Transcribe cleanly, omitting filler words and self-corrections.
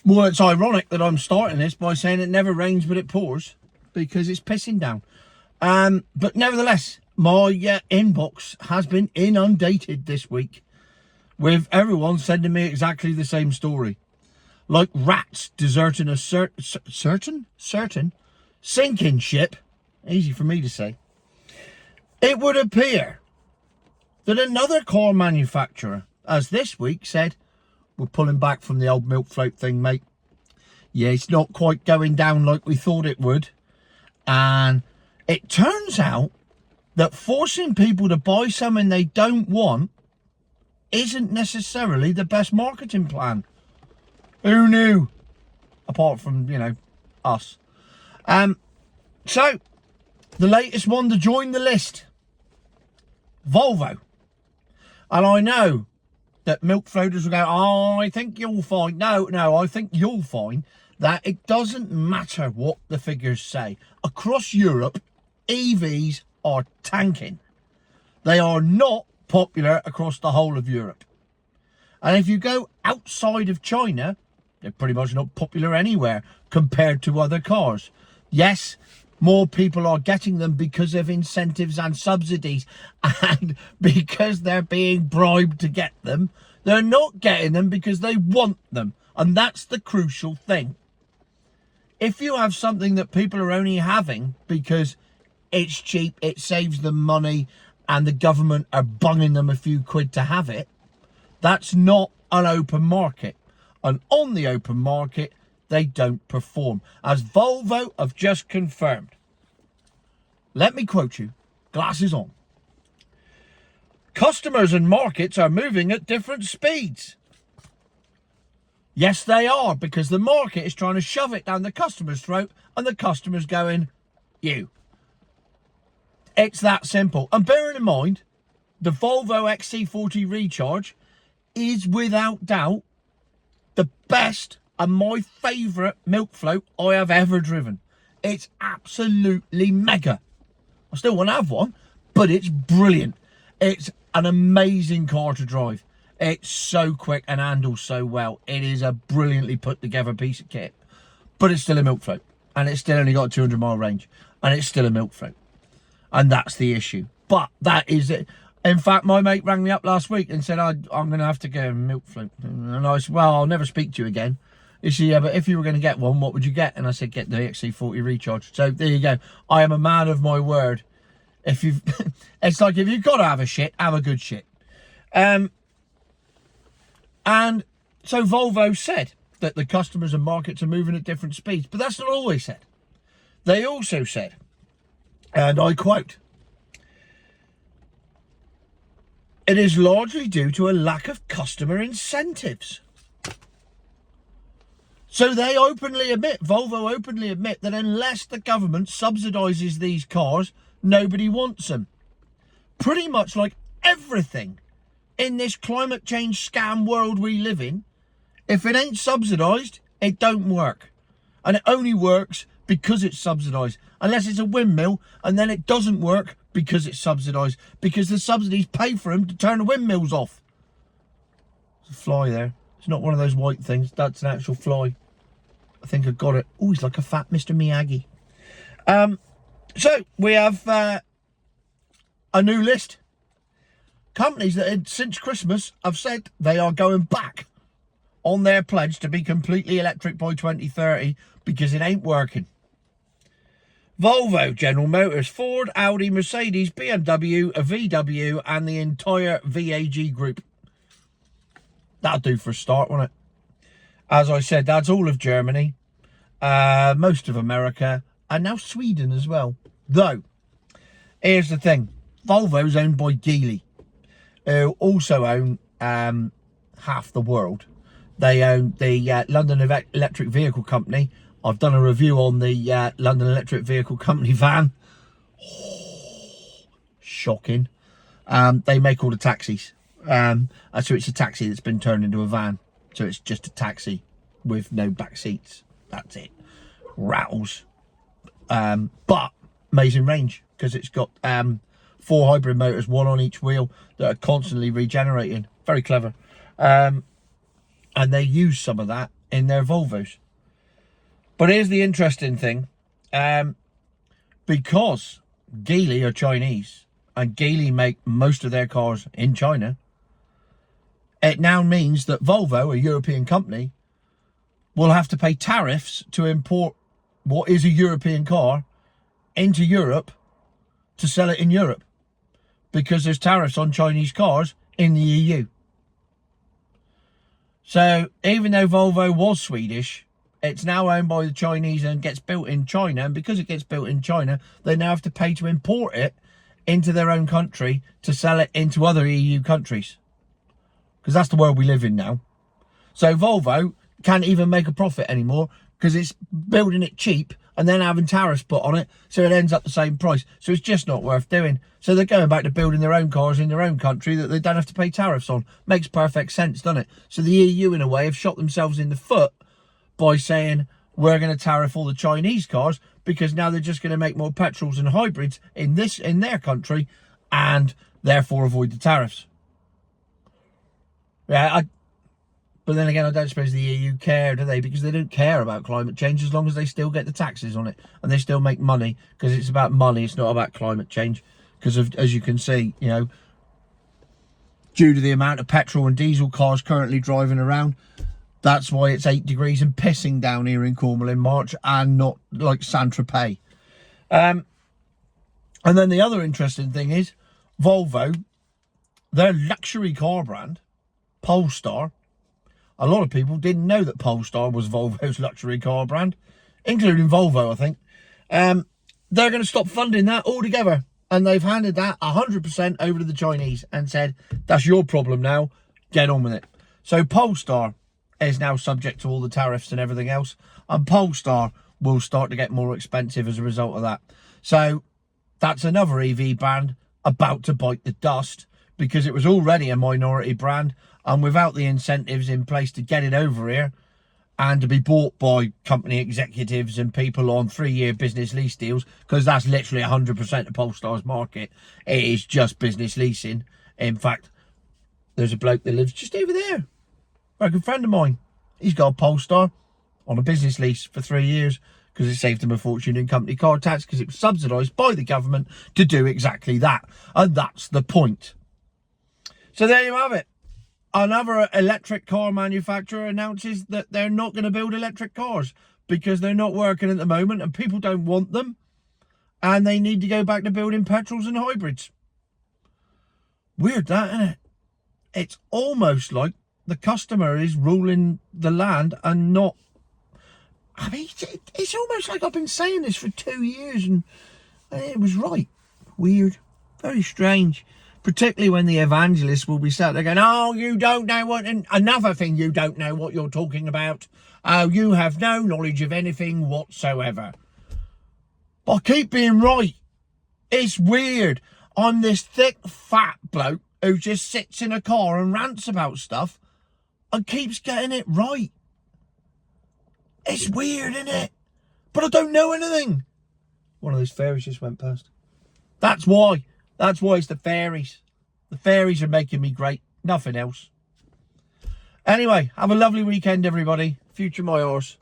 Well, it's ironic that I'm starting this by saying it never rains but it pours, because it's pissing down. But nevertheless, my inbox has been inundated this week with everyone sending me exactly the same story. Like rats deserting a certain sinking ship. Easy for me to say. It would appear that another car manufacturer, as this week, said, we're pulling back from the old milk float thing, mate. Yeah, it's not quite going down like we thought it would. And it turns out that forcing people to buy something they don't want isn't necessarily the best marketing plan. Who knew? Apart from, us. So, the latest one to join the list. Volvo. And I know that milk floaters will go, oh, I think you'll find. No, I think you'll find that it doesn't matter what the figures say. Across Europe, EVs are tanking. They are not popular across the whole of Europe. And if you go outside of China, they're pretty much not popular anywhere compared to other cars. Yes, more people are getting them because of incentives and subsidies, and because they're being bribed to get them. They're not getting them because they want them, and that's the crucial thing. If you have something that people are only having because it's cheap, it saves them money, and the government are bunging them a few quid to have it, that's not an open market. And on the open market, they don't perform, as Volvo have just confirmed. Let me quote you, glasses on. Customers and markets are moving at different speeds. Yes, they are, because the market is trying to shove it down the customer's throat, and the customer's going, you. It's that simple. And bearing in mind, the Volvo XC40 Recharge is without doubt the best and my favourite milk float I have ever driven. It's absolutely mega. I still want to have one, but it's brilliant. It's an amazing car to drive. It's so quick and handles so well. It is a brilliantly put together piece of kit. But it's still a milk float. And it's still only got a 200 mile range. And it's still a milk float. And that's the issue. But that is it. In fact, my mate rang me up last week and said, I'm going to have to get a milk float. And I said, well, I'll never speak to you again. He said, yeah, but if you were going to get one, what would you get? And I said, get the XC40 Recharge. So there you go. I am a man of my word. If you've, it's like, if you've got to have a shit, have a good shit. And so Volvo said that the customers and markets are moving at different speeds. But that's not all they said. They also said, and I quote, it is largely due to a lack of customer incentives. So they openly admit, Volvo openly admit, that unless the government subsidises these cars, nobody wants them. Pretty much like everything in this climate change scam world we live in, if it ain't subsidised, it don't work. And it only works because it's subsidised. Unless it's a windmill, and then it doesn't work because it's subsidised. Because the subsidies pay for them to turn the windmills off. There's a fly there. It's not one of those white things. That's an actual fly. I think I got it. Oh, he's like a fat Mr. Miyagi. So we have a new list. Companies that since Christmas have said they are going back on their pledge to be completely electric by 2030 because it ain't working. Volvo, General Motors, Ford, Audi, Mercedes, BMW, VW, and the entire VAG group. That'll do for a start, won't it? As I said, that's all of Germany, most of America, and now Sweden as well. Though, here's the thing. Volvo's owned by Geely, who also own half the world. They own the London Electric Vehicle Company. I've done a review on the London Electric Vehicle Company van. Oh, shocking. They make all the taxis. So it's a taxi that's been turned into a van. So it's just a taxi with no back seats. That's it. Rattles. But amazing range, because it's got 4 hybrid motors, 1 on each wheel, that are constantly regenerating. Very clever. And they use some of that in their Volvos. But here's the interesting thing. Because Geely are Chinese and Geely make most of their cars in China, it now means that Volvo, a European company, will have to pay tariffs to import what is a European car into Europe to sell it in Europe, because there's tariffs on Chinese cars in the EU. So even though Volvo was Swedish, it's now owned by the Chinese and gets built in China. And because it gets built in China, they now have to pay to import it into their own country to sell it into other EU countries. Because that's the world we live in now. So Volvo can't even make a profit anymore because it's building it cheap and then having tariffs put on it. So it ends up the same price. So it's just not worth doing. So they're going back to building their own cars in their own country that they don't have to pay tariffs on. Makes perfect sense, doesn't it? So the EU, in a way, have shot themselves in the foot by saying, we're going to tariff all the Chinese cars because now they're just going to make more petrols and hybrids in their country and therefore avoid the tariffs. Yeah, but then again, I don't suppose the EU care, do they? Because they don't care about climate change as long as they still get the taxes on it and they still make money, because it's about money, it's not about climate change. Because as you can see, you know, due to the amount of petrol and diesel cars currently driving around, that's why it's 8 degrees and pissing down here in Cornwall in March and not like Saint-Tropez. And then the other interesting thing is Volvo, their luxury car brand, Polestar. A lot of people didn't know that Polestar was Volvo's luxury car brand, including Volvo, I think. They're going to stop funding that altogether. And they've handed that 100% over to the Chinese and said, that's your problem now, get on with it. So Polestar is now subject to all the tariffs and everything else. And Polestar will start to get more expensive as a result of that. So that's another EV brand about to bite the dust, because it was already a minority brand. And without the incentives in place to get it over here and to be bought by company executives and people on 3-year business lease deals, because that's literally 100% of Polestar's market. It is just business leasing. In fact, there's a bloke that lives just over there, a good friend of mine. He's got a Polestar on a business lease for 3 years because it saved him a fortune in company car tax, because it was subsidised by the government to do exactly that. And that's the point. So there you have it. Another electric car manufacturer announces that they're not going to build electric cars because they're not working at the moment and people don't want them, and they need to go back to building petrols and hybrids. Weird that, isn't it? It's almost like the customer is ruling the land and not... I mean, it's almost like I've been saying this for 2 years and it was right. Weird. Very strange. Particularly when the evangelists will be sat there going, oh, you don't know what... And another thing, you don't know what you're talking about. Oh, you have no knowledge of anything whatsoever. But I keep being right. It's weird. I'm this thick, fat bloke who just sits in a car and rants about stuff and keeps getting it right. It's weird, isn't it? But I don't know anything. One of those fairies just went past. That's why. That's why it's the fairies. The fairies are making me great. Nothing else. Anyway, have a lovely weekend, everybody. Future my horse.